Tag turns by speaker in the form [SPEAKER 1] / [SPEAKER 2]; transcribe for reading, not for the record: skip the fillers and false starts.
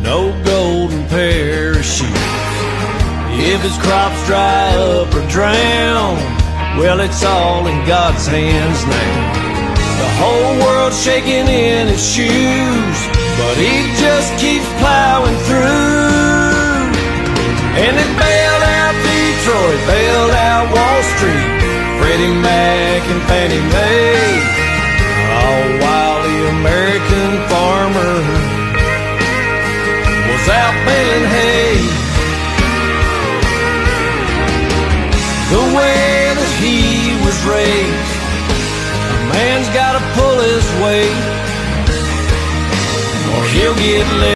[SPEAKER 1] no golden parachute. If his crops dry up or drown, well, it's all in God's hands now. The whole world's shaking in his shoes, but he just keeps plowing through. And they bailed out Detroit, bailed out Wall Street, Freddie Mac and Fannie Mae, all while the American farmer was out baling hay. The way that he was raised, a man's gotta pull his weight, or he'll get left